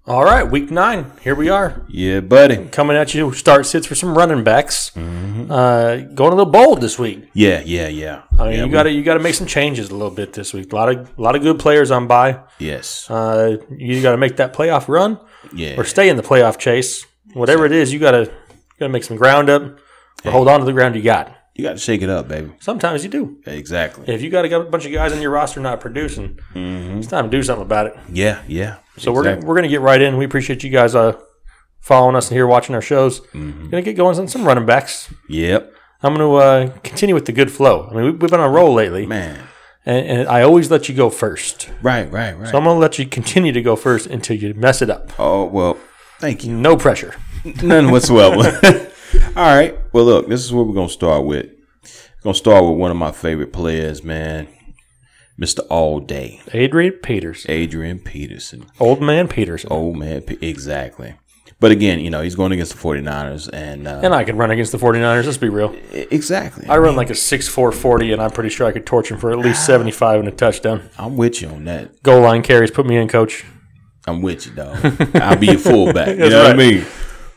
All right, week 9. Here we are. Yeah, buddy. Coming at you. Start sits for some running backs. Going a little bold this week. Yeah. I mean, you got to make some changes a little bit this week. A lot of good players on bye. Yes. You got to make that playoff run. Yeah. Or stay in the playoff chase. Whatever it is, you got to make some ground up or hold on to the ground you got. You got to shake it up, baby. Sometimes you do. Exactly. If you got a bunch of guys on your roster not producing, it's time to do something about it. Yeah. So we're going to get right in. We appreciate you guys following us and here watching our shows. Going to get going on some running backs. Yep. I'm going to continue with the good flow. I mean, we've been on a roll lately. Man. And I always let you go first. Right. So I'm going to let you continue to go first until you mess it up. Oh, well, thank you. No pressure. None whatsoever. All right. Well, look, this is what we're going to start with. We're going to start with one of my favorite players, man. Mr. All Day. Adrian Peterson. Old man Peterson. Exactly. But again, he's going against the 49ers. And I can run against the 49ers. Let's be real. Exactly. I run like a 6'4", 40, and I'm pretty sure I could torch him for at least 75 and a touchdown. I'm with you on that. Goal line carries. Put me in, coach. I'm with you, dog. I'll be your fullback. You know what I mean?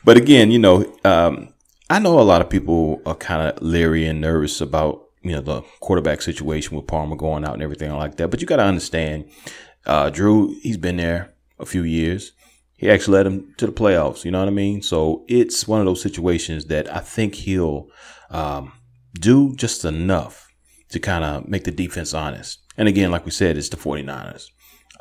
But again, I know a lot of people are kind of leery and nervous about, the quarterback situation with Palmer going out and everything like that. But you got to understand, Drew, he's been there a few years. He actually led him to the playoffs. You know what I mean? So it's one of those situations that I think he'll do just enough to kind of make the defense honest. And again, like we said, it's the 49ers.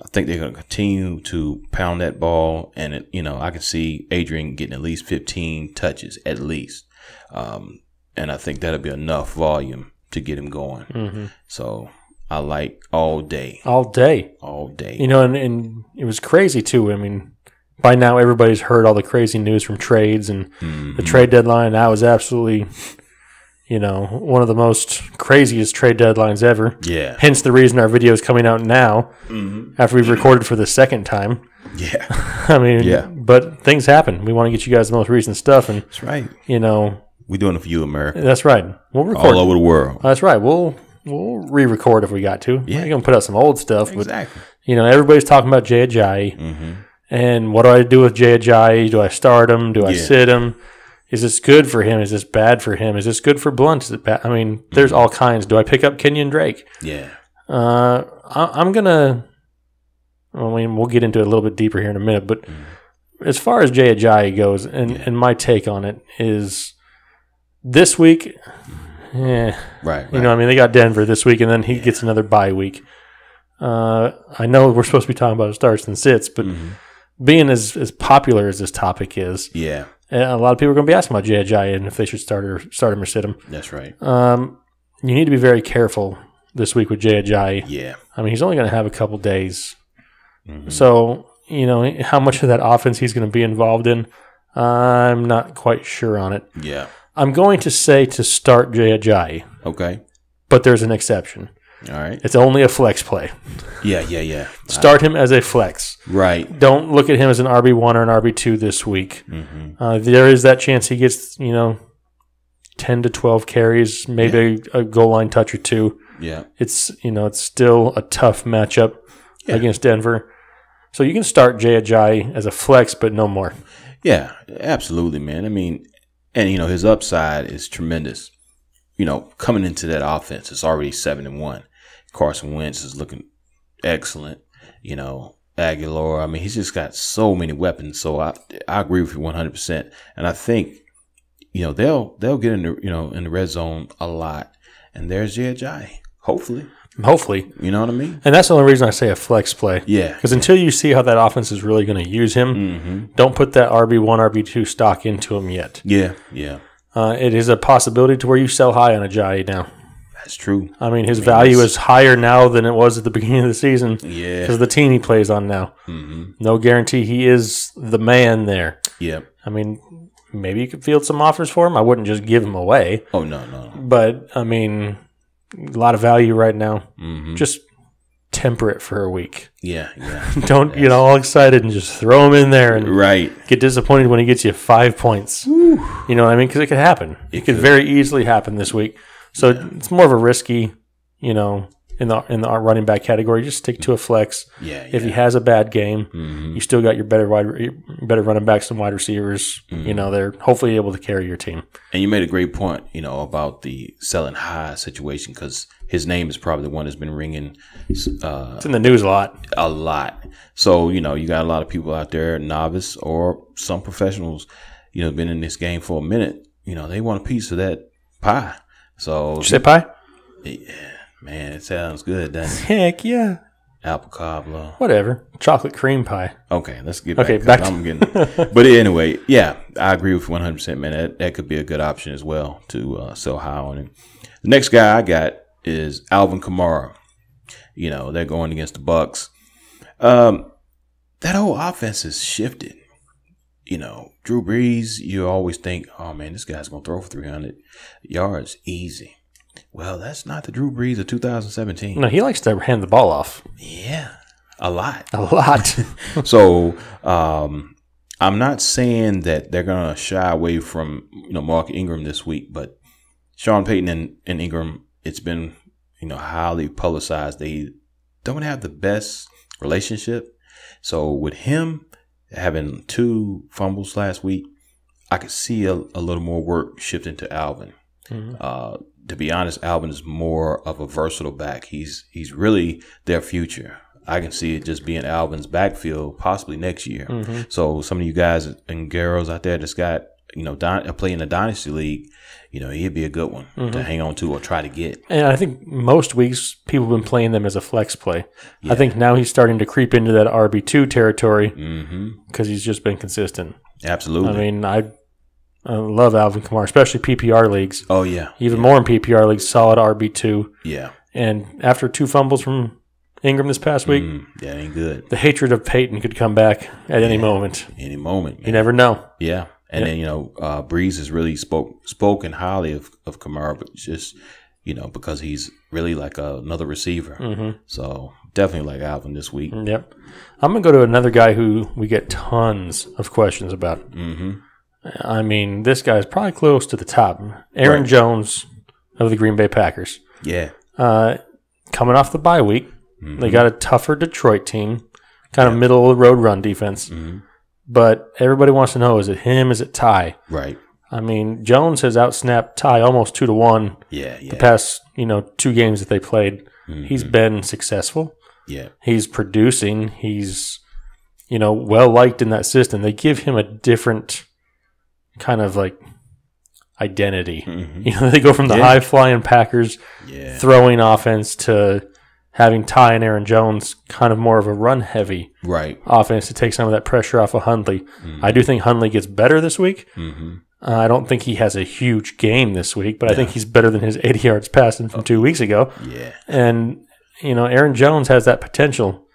I think they're going to continue to pound that ball, and I can see Adrian getting at least 15 touches at least, and I think that'll be enough volume to get him going. So I like all day. And it was crazy too. I mean, by now everybody's heard all the crazy news from trades and the trade deadline. That was absolutely, one of the most craziest trade deadlines ever. Yeah. Hence the reason our video is coming out now after we've recorded for the second time. Yeah. I mean, but things happen. We want to get you guys the most recent stuff. And that's right. We're doing it for you, America. That's right. We'll record all over the world. That's right. We'll re-record if we got to. Yeah. We're going to put out some old stuff. Exactly. But, everybody's talking about Ajayi. And what do I do with Ajayi? Do I start him? Do I sit him? Is this good for him? Is this bad for him? Is this good for Blunt? Is it bad? I mean, there's all kinds. Do I pick up Kenyon Drake? Yeah. I'm going to – we'll get into it a little bit deeper here in a minute. But as far as Ajayi goes, and my take on it is this week right. They got Denver this week, and then he gets another bye week. I know we're supposed to be talking about starts and sits, but being as popular as this topic is – a lot of people are going to be asking about Ajayi and if they should start him or sit him. That's right. You need to be very careful this week with Ajayi. Yeah. I mean, he's only going to have a couple days. So, how much of that offense he's going to be involved in, I'm not quite sure on it. Yeah. I'm going to say to start Ajayi. Okay. But there's an exception. All right. It's only a flex play. Yeah. Start him as a flex. Right. Don't look at him as an RB1 or an RB2 this week. There is that chance he gets, 10 to 12 carries, maybe a goal line touch or two. Yeah. It's, it's still a tough matchup against Denver. So you can start Ajayi as a flex, but no more. Yeah, absolutely, man. I mean, and, his upside is tremendous. Coming into that offense, it's already 7-1. Carson Wentz is looking excellent. Aguilar. I mean, he's just got so many weapons. So I agree with you 100%. And I think, they'll get in the red zone a lot. And there's Ajayi. Hopefully. You know what I mean? And that's the only reason I say a flex play. Yeah. Because until you see how that offense is really going to use him, don't put that RB1, RB2 stock into him yet. Yeah. It is a possibility to where you sell high on Ajayi now. That's true. I mean, his value is higher now than it was at the beginning of the season. Yeah. Because of the team he plays on now. No guarantee he is the man there. Yeah. I mean, maybe you could field some offers for him. I wouldn't just give him away. Oh, no. But, I mean, a lot of value right now. Just temper it for a week. Yeah. Don't get all excited and just throw him in there and get disappointed when he gets you 5 points. You know what I mean? Because it could happen. It could very easily happen this week. So it's more of a risky, in the running back category, just stick to a flex. Yeah. If he has a bad game, you still got your better running backs and wide receivers. They're hopefully able to carry your team. And you made a great point, about the selling high situation, because his name is probably the one that's been ringing. It's in the news a lot. A lot. So, you got a lot of people out there, novice or some professionals, been in this game for a minute. They want a piece of that pie. So, did you say pie? Yeah, man, it sounds good, doesn't it? Heck yeah. Apple cobbler. Whatever. Chocolate cream pie. Okay, let's get back. Okay, back. I'm getting. But anyway, yeah, I agree with 100%, man. That could be a good option as well to sell high on him. The next guy I got is Alvin Kamara. They're going against the Bucks. That whole offense has shifted. Drew Brees, you always think, oh man, this guy's gonna throw for 300 yards easy. Well, that's not the Drew Brees of 2017. No, he likes to hand the ball off. Yeah, a lot. So, I'm not saying that they're going to shy away from, Mark Ingram this week, but Sean Payton and Ingram, it's been, highly publicized. They don't have the best relationship. So, with him having 2 fumbles last week, I could see a little more work shifting to Alvin. Mm-hmm. To be honest, Alvin is more of a versatile back. He's really their future. I can see it just being Alvin's backfield possibly next year. Mm-hmm. So some of you guys and girls out there that's got, play in the Dynasty League, he'd be a good one to hang on to or try to get. And I think most weeks people have been playing them as a flex play. Yeah. I think now he's starting to creep into that RB2 territory because he's just been consistent. Absolutely. I mean, I love Alvin Kamara, especially PPR leagues. Oh, yeah. Even more in PPR leagues, solid RB2. Yeah. And after 2 fumbles from Ingram this past week, that ain't good. The hatred of Peyton could come back at any moment. Any moment, man. You never know. Yeah. And then, Breeze has really spoken highly of Kamara, but just, because he's really like another receiver. Mm-hmm. So definitely like Alvin this week. Yep. I'm going to go to another guy who we get tons of questions about. Mm-hmm. I mean, this guy's probably close to the top. Aaron Jones of the Green Bay Packers. Yeah. Coming off the bye week, they got a tougher Detroit team, kind of middle of the road run defense. Mm-hmm. But everybody wants to know, is it him? Is it Ty? Right. I mean, Jones has outsnapped Ty almost 2-1 the past, 2 games that they played. Mm-hmm. He's been successful. Yeah. He's producing. He's, well-liked in that system. They give him a different kind of like identity. Mm-hmm. They go from the high-flying Packers throwing offense to having Ty and Aaron Jones kind of more of a run-heavy offense to take some of that pressure off of Hundley. Mm-hmm. I do think Hundley gets better this week. Mm-hmm. I don't think he has a huge game this week, but I think he's better than his 80 yards passing from 2 weeks ago. Yeah. And, Aaron Jones has that potential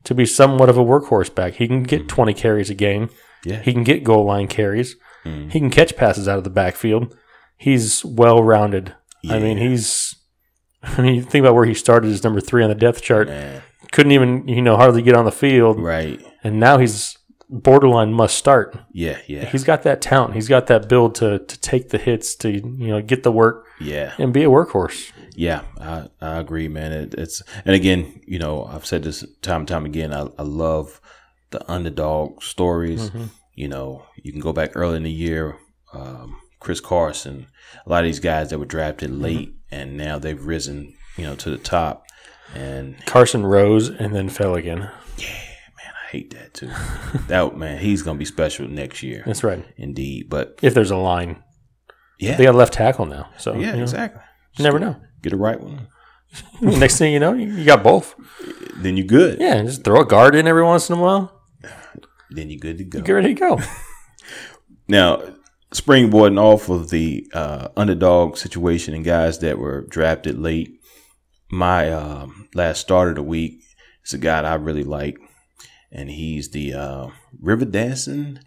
to be somewhat of a workhorse back. He can get 20 carries a game. Yeah. He can get goal line carries. Mm-hmm. He can catch passes out of the backfield. He's well-rounded. Yeah. I mean, you think about where he started as number 3 on the depth chart. Man. Couldn't even, hardly get on the field. Right. And now he's borderline must start. Yeah. He's got that talent. He's got that build to take the hits, to, get the work. Yeah. And be a workhorse. Yeah, I agree, man. And again, I've said this time and time again, I love the underdog stories. Mm-hmm. You can go back early in the year, Chris Carson, a lot of these guys that were drafted late, and now they've risen, to the top. And Carson rose and then fell again. Yeah, man, I hate that too. Man, he's gonna be special next year. That's right, indeed. But if there's a line, they got a left tackle now. So exactly. You never know. Get the right one. Next thing you know, you got both. Then you're good. Yeah, just throw a guard in every once in a while. Then you're good to go. You're ready to go. Now, springboarding off of the underdog situation and guys that were drafted late, my last starter of the week is a guy that I really like, and he's the river dancing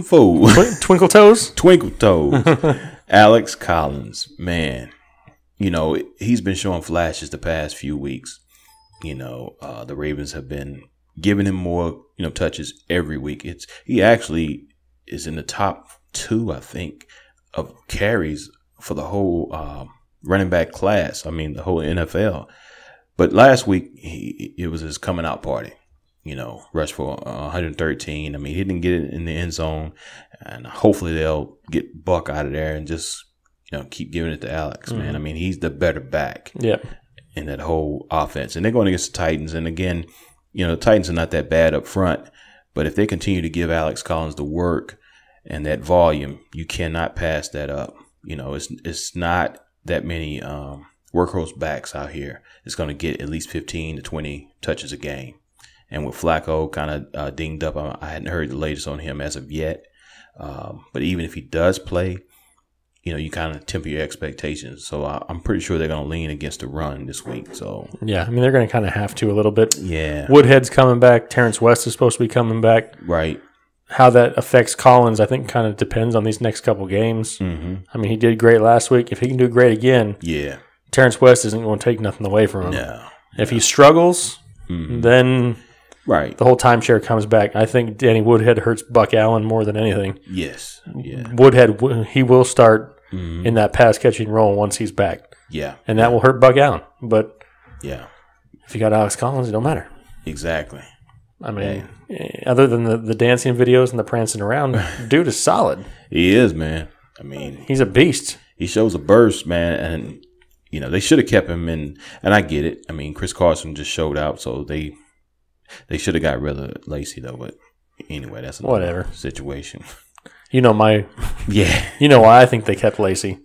fool. Twinkle Toes? Twinkle Toes. Alex Collins, man. He's been showing flashes the past few weeks. The Ravens have been giving him more, touches every week. He actually is in the top 2, I think, of carries for the whole running back class. I mean, the whole NFL. But last week, it was his coming out party. Rushed for 113. I mean, he didn't get it in the end zone. And hopefully they'll get Buck out of there and just, keep giving it to Alex, man. I mean, he's the better back in that whole offense. And they're going against the Titans. And again, the Titans are not that bad up front. But if they continue to give Alex Collins the work and that volume, you cannot pass that up. It's not that many workhorse backs out here. It's going to get at least 15 to 20 touches a game. And with Flacco kind of dinged up, I hadn't heard the latest on him as of yet. But even if he does play, you kind of temper your expectations. So I'm pretty sure they're going to lean against the run this week. So yeah, I mean, they're going to kind of have to a little bit. Yeah. Woodhead's coming back. Terrence West is supposed to be coming back. Right. How that affects Collins, I think, kind of depends on these next couple games. Mm-hmm. I mean, he did great last week. If he can do great again, Terrence West isn't going to take nothing away from him. No. If he struggles, then the whole timeshare comes back. I think Danny Woodhead hurts Buck Allen more than anything. Yes. Yeah. Woodhead, he will start in that pass-catching role once he's back. Yeah. And that will hurt Buck Allen. But if you got Alex Collins, it don't matter. Exactly. I mean, other than the dancing videos and the prancing around, dude is solid. He is, man. I mean, he's a beast. He shows a burst, man, and they should have kept him in. And I get it. I mean, Chris Carson just showed out, so they should have got rid of Lacey though. But anyway, that's another situation. You know why I think they kept Lacey.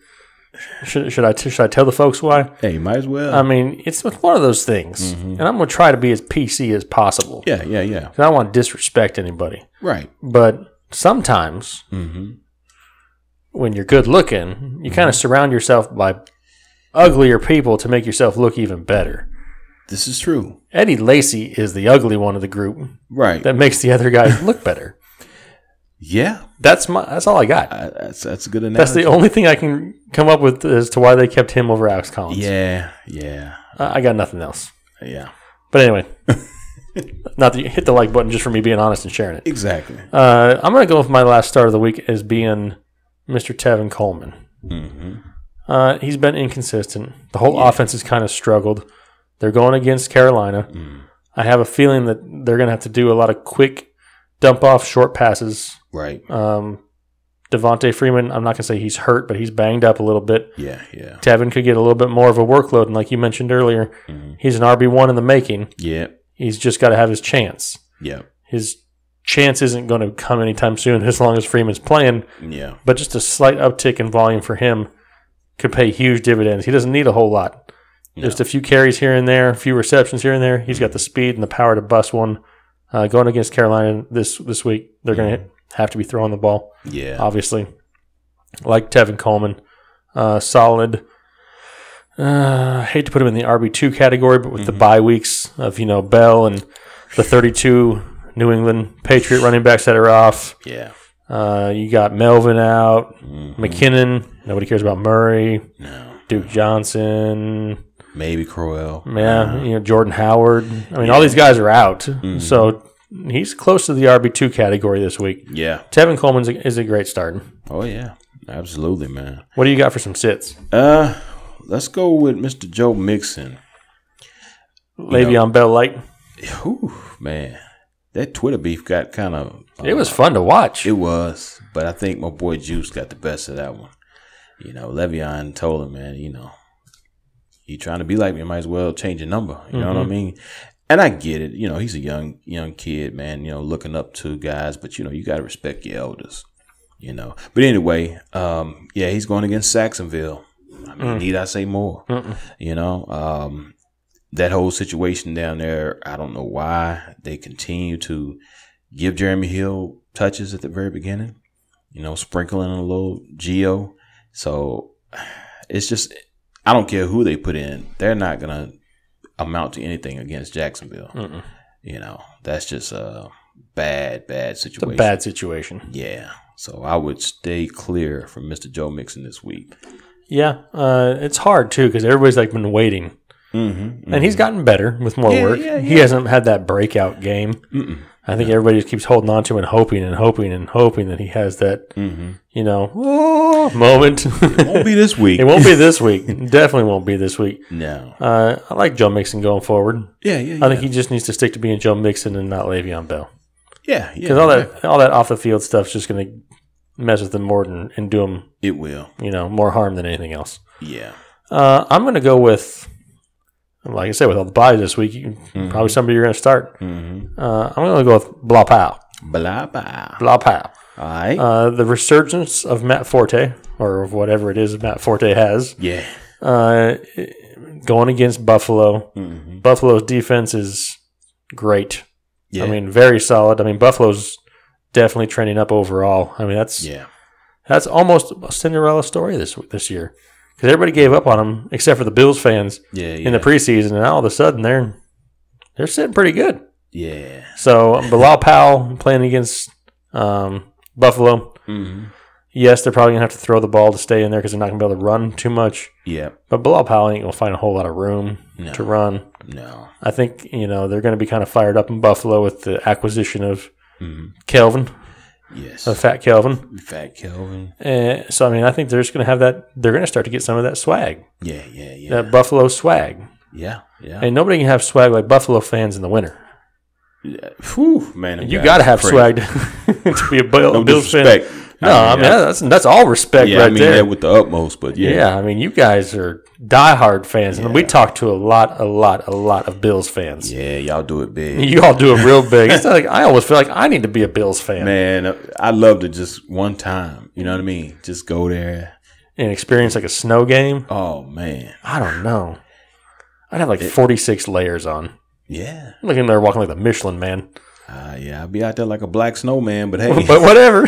Should I tell the folks why? Hey, you might as well. I mean, it's one of those things, and I'm going to try to be as PC as possible. Yeah. 'Cause I don't want to disrespect anybody. Right. But sometimes, when you're good looking, you kind of surround yourself by uglier people to make yourself look even better. This is true. Eddie Lacy is the ugly one of the group. Right. That makes the other guys look better. Yeah. That's all I got. That's a good analogy. That's the only thing I can come up with as to why they kept him over Alex Collins. Yeah. I got nothing else. Yeah. But anyway, not that you hit the like button just for me being honest and sharing it. Exactly. I'm going to go with my last start of the week as being Mr. Tevin Coleman. He's been inconsistent. The whole offense has kind of struggled. They're going against Carolina. I have a feeling that they're going to have to do a lot of quick dump-off short passes. Right. Devontae Freeman, I'm not going to say he's hurt, but he's banged up a little bit. Yeah. Tevin could get a little bit more of a workload, and like you mentioned earlier, he's an RB1 in the making. Yeah. He's just got to have his chance. Yeah. His chance isn't going to come anytime soon as long as Freeman's playing. Yeah. But just a slight uptick in volume for him could pay huge dividends. He doesn't need a whole lot. No. Just a few carries here and there, a few receptions here and there. He's got the speed and the power to bust one. Going against Carolina this week, they're going to have to be throwing the ball. Yeah. Obviously. Like Tevin Coleman. Solid. I hate to put him in the RB2 category, but with the bye weeks of, Bell and the 32 New England Patriot running backs that are off. Yeah. You got Melvin out. McKinnon. Nobody cares about Murray. No. Duke Johnson. Maybe Crowell. Yeah, Jordan Howard. I mean, all these guys are out. So he's close to the RB2 category this week. Yeah. Tevin Coleman is a great start. Oh, yeah. Absolutely, man. What do you got for some sits? Let's go with Mr. Joe Mixon. Le'Veon Bell light. Whew, man. That Twitter beef got kind of... it was fun to watch. It was. But I think my boy Juice got the best of that one. Le'Veon told him, man, you trying to be like me, might as well change your number. You know what I mean? And I get it. He's a young kid, man, looking up to guys. But, you got to respect your elders, But anyway, he's going against Saxonville. I mean, need I say more? That whole situation down there, I don't know why they continue to give Jeremy Hill touches at the very beginning, sprinkling a little Geo. So it's just, I don't care who they put in. They're not going to amount to anything against Jacksonville. That's just a bad situation. It's a bad situation. Yeah. So I would stay clear from Mr. Joe Mixon this week. Yeah. It's hard, too, because everybody's been waiting. And he's gotten better with more work. Yeah. He hasn't had that breakout game. I think everybody just keeps holding on to him and hoping that he has that, moment. It won't be this week. It won't be this week. It definitely won't be this week. No. I like Joe Mixon going forward. Yeah. I think he just needs to stick to being Joe Mixon and not Le'Veon Bell. Yeah. Because all that off the field stuff is just going to mess with him more and do him. It will. More harm than anything else. Yeah. I'm going to go with, like I said, with all the buys this week, probably somebody you're going to start. I'm going to go with Bilal Powell. Bilal Powell. All right. The resurgence of Matt Forte, or of whatever it is Matt Forte has. Yeah. Going against Buffalo. Buffalo's defense is great. Yeah. I mean, very solid. I mean, Buffalo's definitely trending up overall. I mean, that's almost a Cinderella story this year. Because everybody gave up on them except for the Bills fans in the preseason, and all of a sudden they're sitting pretty good. Yeah. So Bilal Powell playing against Buffalo. Yes, they're probably going to have to throw the ball to stay in there because they're not going to be able to run too much. Yeah. But Bilal Powell ain't going to find a whole lot of room to run. No. I think, they're going to be kind of fired up in Buffalo with the acquisition of Kelvin. Yes. Fat Kelvin. So, I mean, I think they're just going to have that. They're going to start to get some of that swag. Yeah. That Buffalo swag. Yeah. And nobody can have swag like Buffalo fans in the winter. Yeah. Whew, man. You got to have swag to be a Bills fan. No, I mean that's all respect right there. I mean that with the utmost, but yeah. Yeah, I mean you guys are diehard fans, and we talk to a lot of Bills fans. Yeah, y'all do it big. You all do it real big. It's not like I always feel like I need to be a Bills fan. Man, I'd love to just one time, you know what I mean? Just go there and experience like a snow game. Oh man, I don't know. I'd have like 46 layers on. Yeah, looking there walking like the Michelin Man. Yeah, I'll be out there like a black snowman, but hey. But whatever.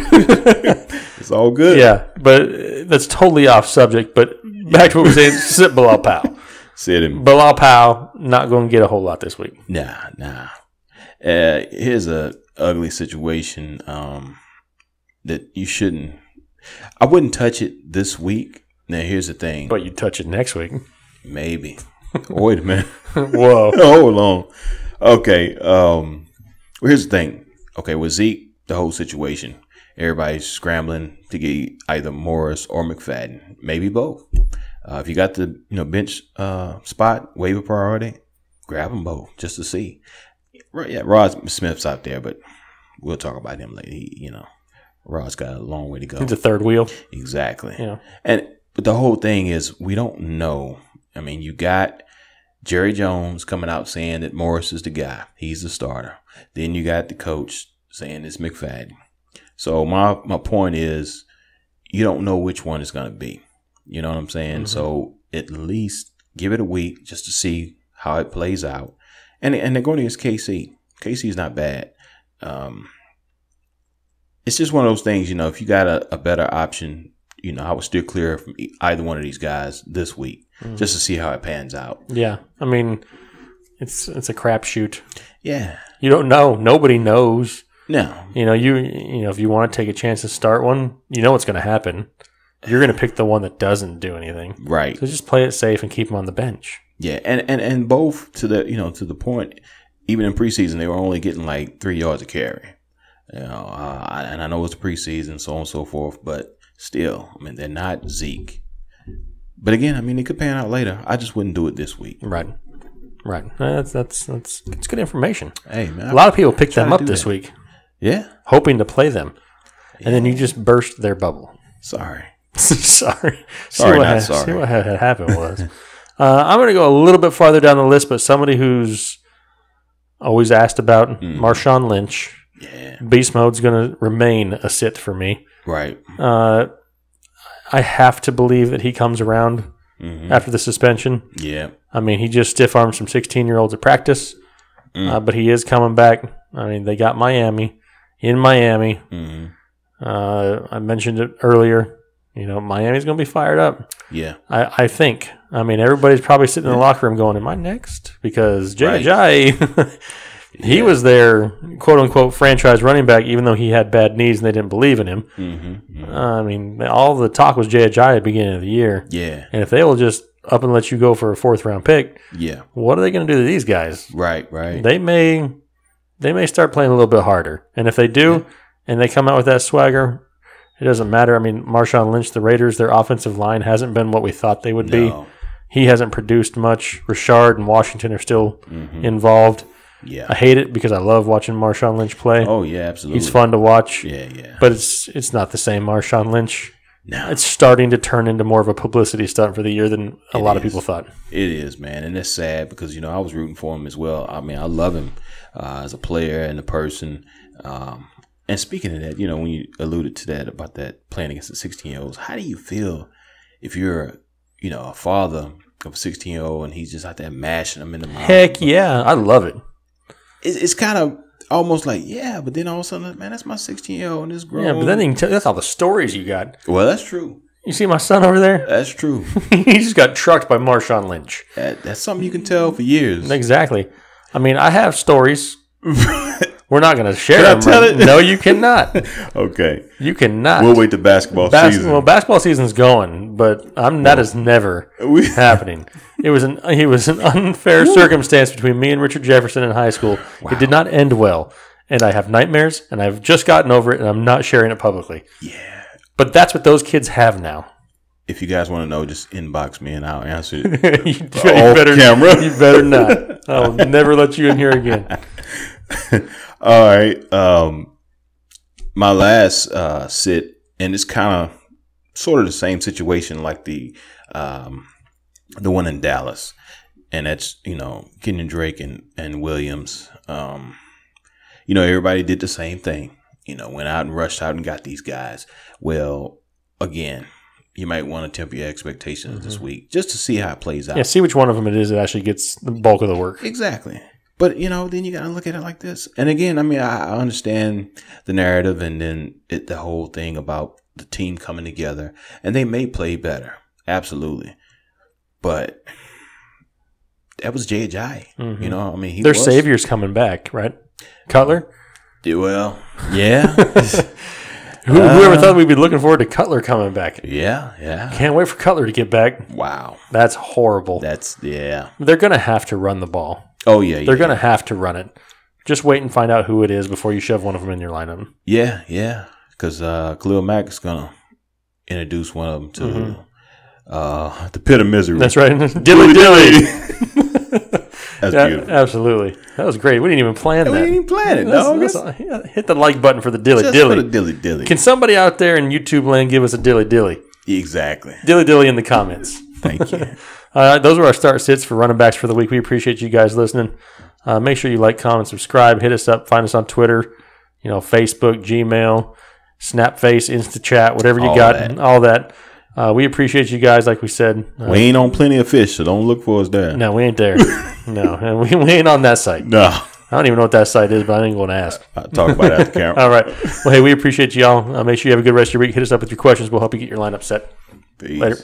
It's all good. Yeah, but that's totally off subject. But back to what we were saying, sit Bilal Powell. Sit him. Bilal Powell, not going to get a whole lot this week. Nah. Here's a ugly situation that you shouldn't. I wouldn't touch it this week. Now, here's the thing. But you touch it next week. Maybe. Wait a minute. Whoa. Hold on. Okay. Well, here's the thing. Okay, with Zeke, the whole situation, everybody's scrambling to get either Morris or McFadden, maybe both. If you got the bench spot, waiver priority, grab them both just to see. Right? Yeah, Rod Smith's out there, but we'll talk about him later. Rod's got a long way to go. He's a third wheel. Exactly. Yeah. But the whole thing is we don't know. I mean, you got Jerry Jones coming out saying that Morris is the guy. He's the starter. Then you got the coach saying it's McFadden. So my point is you don't know which one it's going to be. You know what I'm saying? Mm-hmm. So at least give it a week just to see how it plays out. And they're going against KC. KC's not bad. It's just one of those things, if you got a better option, I would steer clear from either one of these guys this week just to see how it pans out. Yeah. I mean, it's a crapshoot. Yeah. You don't know. Nobody knows. No. If you want to take a chance to start one, you know what's going to happen. You're going to pick the one that doesn't do anything. Right. So just play it safe and keep them on the bench. Yeah, and both to the point, even in preseason, they were only getting like 3 yards a carry. And I know it's preseason, so on and so forth, but still, I mean, they're not Zeke. But again, I mean, it could pan out later. I just wouldn't do it this week. Right. That's good information. Hey man, a lot of people picked them up this week. Yeah, hoping to play them, and then you just burst their bubble. Sorry. Sorry. See what had happened was. I'm going to go a little bit farther down the list, but somebody who's always asked about Marshawn Lynch. Yeah. Beast mode's going to remain a sit for me. Right. I have to believe that he comes around after the suspension. Yeah. I mean, he just stiff-armed some 16-year-olds at practice, but he is coming back. I mean, they got Miami. In Miami. I mentioned it earlier. Miami's going to be fired up. Yeah. I think. I mean, everybody's probably sitting in the locker room going, am I next? Because Ajayi, he was their quote-unquote franchise running back, even though he had bad knees and they didn't believe in him. I mean, all the talk was Ajayi at the beginning of the year. Yeah. And if they will just up and let you go for a 4th-round pick, yeah, what are they going to do to these guys? Right. They may they may start playing a little bit harder. And if they do, and they come out with that swagger, it doesn't matter. I mean, Marshawn Lynch, the Raiders, their offensive line hasn't been what we thought they would be. He hasn't produced much. Rashard and Washington are still involved. Yeah, I hate it because I love watching Marshawn Lynch play. Oh, yeah, absolutely. He's fun to watch. Yeah. But it's not the same Marshawn Lynch. No. It's starting to turn into more of a publicity stunt for the year than a lot of people thought. It is, man. And it's sad because, you know, I was rooting for him as well. I mean, I love him as a player and a person. And speaking of that, you know, when you alluded to that about that playing against the 16-year-olds, how do you feel if you're, you know, a father of a 16-year-old and he's just out there mashing them in the mouth? Heck yeah. I love it. It's kind of almost like, yeah, but then all of a sudden, man, that's my 16-year-old and this grown. Yeah, but then you can tell, that's all the stories you got. Well, that's true. You see my son over there? That's true. He just got trucked by Marshawn Lynch. That's something you can tell for years. Exactly. I mean, I have stories. We're not going to share them. Can I tell it? No, you cannot. Okay. You cannot. We'll wait till basketball season. Well, basketball season's going, but that is never happening. He was an unfair circumstance between me and Richard Jefferson in high school. Wow. It did not end well, and I have nightmares, and I've just gotten over it, and I'm not sharing it publicly. Yeah. But that's what those kids have now. If you guys want to know, just inbox me, and I'll answer it camera. You better not. I'll never let you in here again. All right. My last sit, and it's kind of sort of the same situation like the one in Dallas, and that's, you know, Kenyon Drake and Williams. You know, everybody did the same thing. You know, went out and rushed out and got these guys. Well, again, you might want to temper your expectations this week just to see how it plays out. Yeah, see which one of them it is that actually gets the bulk of the work. Exactly. But, you know, then you got to look at it like this. And again, I mean, I understand the narrative and then the whole thing about the team coming together. And they may play better. Absolutely. But that was Ajayi. You know, I mean, their savior's coming back, right? Cutler? Well, yeah. Whoever thought we'd be looking forward to Cutler coming back? Yeah. Can't wait for Cutler to get back. Wow. That's horrible. Yeah. They're going to have to run the ball. Oh, yeah. They're going to have to run it. Just wait and find out who it is before you shove one of them in your lineup. Yeah. Because Khalil Mack is going to introduce one of them to the pit of misery. That's right. Dilly. That's beautiful. Absolutely. That was great. We didn't even plan that. We didn't even plan it, dog. Hit the like button for the dilly. Just for the dilly. Can somebody out there in YouTube land give us a dilly? Exactly. Dilly in the comments. Thank you. Those were our start sits for running backs for the week. We appreciate you guys listening. Make sure you like, comment, subscribe. Hit us up. Find us on Twitter, Facebook, Gmail, Snapface, InstaChat, whatever you got, all that. We appreciate you guys, like we said. We ain't on Plenty of Fish, so don't look for us there. No, we ain't there. No, and we ain't on that site. No. I don't even know what that site is, but I ain't going to ask. I'll talk about it after camera. All right. Well, hey, we appreciate y'all. Make sure you have a good rest of your week. Hit us up with your questions. We'll help you get your lineup set. Peace. Later.